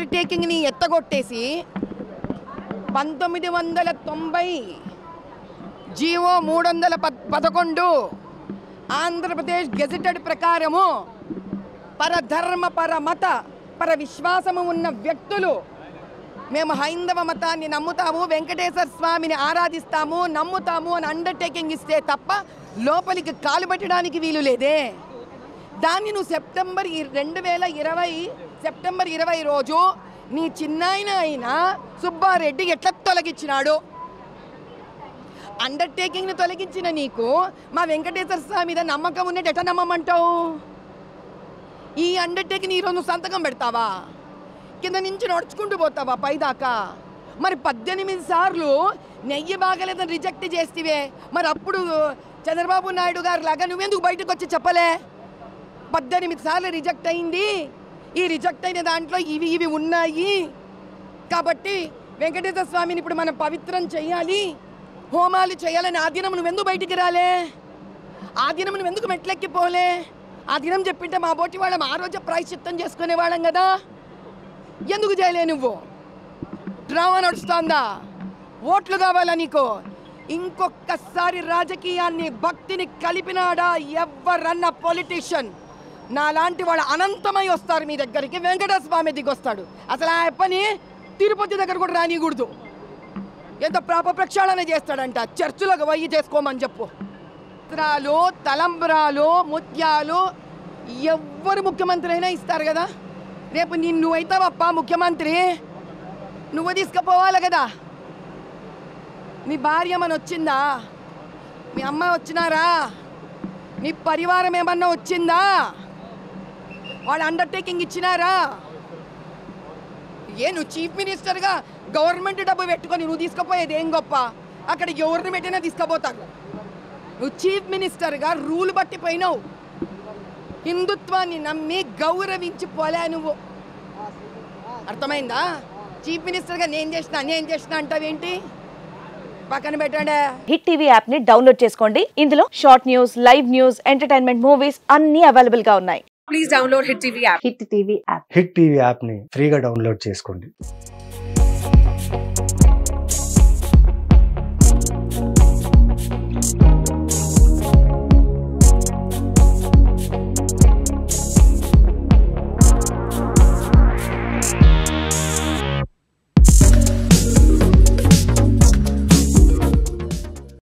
అండర్టేకింగ్ని ఎత్తగొట్టేసి 1990 GO 311 Andhra Pradesh gazetted ప్రకారము పరధర్మ పరమత పర విశ్వాసము ఉన్న వ్యక్తులు మేము హైందవ మతాన్ని నమ్ముతాము, వెంకటేశ్వర స్వామిని ఆరాధిస్తాము, నమ్ముతాము అని అండర్టేకింగ్ ఇస్తే తప్ప లోపలికి కాలు పెట్టడానికి వీలు లేదే. దాన్ని నువ్వు సెప్టెంబర్ 2020 రోజు నీ చిన్నాయన అయిన సుబ్బారెడ్డి ఎట్లా తొలగించినాడు? అండర్టేకింగ్ని తొలగించిన నీకు మా వెంకటేశ్వర స్వామి మీద నమ్మకం ఉన్నట్టు ఎట్లా నమ్మమంటావు? ఈ అండర్టేకింగ్ ఈరోజు నువ్వు సంతకం పెడతావా? కింద నుంచి నడుచుకుంటూ పోతావా పైదాకా? మరి 18 సార్లు నెయ్యి బాగలేదని రిజెక్ట్ చేస్తేవే, మరి అప్పుడు చంద్రబాబు నాయుడు గారు లాగా నువ్వెందుకు బయటకు వచ్చి చెప్పలే? 18 సార్లు రిజెక్ట్ అయింది, ఈ రిజెక్ట్ అయిన దాంట్లో ఇవి ఉన్నాయి కాబట్టి వెంకటేశ్వర స్వామిని ఇప్పుడు మనం పవిత్రం చేయాలి, హోమాలు చేయాలని ఆ దినం నువ్వెందుకు బయటికి రాలే? ఆ దినం నువ్వెందుకు మెట్లెక్కిపోలే? ఆ దినం చెప్పింటే మా బోటి వాళ్ళం ఆ రోజే ప్రాయశ్చిత్తం చేసుకునేవాళ్ళం కదా. ఎందుకు చేయలే నువ్వు? డ్రామా నడుస్తుందా? ఓట్లు కావాలా నీకు? ఇంకొకసారి రాజకీయాన్ని భక్తిని కలిపినాడా ఎవరన్నా పొలిటీషియన్ నాలాంటి వాళ్ళు అనంతమై వస్తారు మీ దగ్గరికి. వెంకటేశ్వర స్వామి దిగొస్తాడు. అసలు ఆ అప్పని తిరుపతి దగ్గర కూడా రానికూడదు. ఎంత పాప ప్రక్షాళన చేస్తాడంట, చర్చిలకు పోయి చేసుకోమని చెప్పు. వస్త్రాలు, తలంబ్రాలు, ముత్యాలు ఎవ్వరు ముఖ్యమంత్రి అయినా ఇస్తారు కదా. రేపు నువ్వైతావప్ప ముఖ్యమంత్రి, నువ్వు తీసుకుపోవాలి కదా. మీ భార్య మన వచ్చిందా? మీ అమ్మ వచ్చినారా? మీ పరివారం ఏమన్నా వచ్చిందా? వాళ్ళు అండర్టేకింగ్ ఇచ్చినారా? నువ్వు చీఫ్ మినిస్టర్గా గవర్నమెంట్ డబ్బు పెట్టుకొని నువ్వు తీసుకుపోయేది ఏం గొప్ప? అక్కడ ఎవరిని పెట్టినా తీసుకుపోతారు. నువ్వు చీఫ్ మినిస్టర్గా రూల్ బట్టి పోయినావు. హిందుత్వాన్ని నమ్మి గౌరవించి పోలే నువ్వు. అర్థమైందా? చీఫ్ మినిస్టర్గా నేను చేసిన అంటావేంటి? పక్కన పెట్టండి. హిట్ టీవీ యాప్ ని డౌన్లోడ్ చేసుకోండి. ఇందులో short news, live news, entertainment movies అన్ని అవైలబుల్ గా ఉన్నాయి. Please download hit TV app. Hit TV app ని ఫ్రీగా డౌన్లోడ్ చేసుకోండి.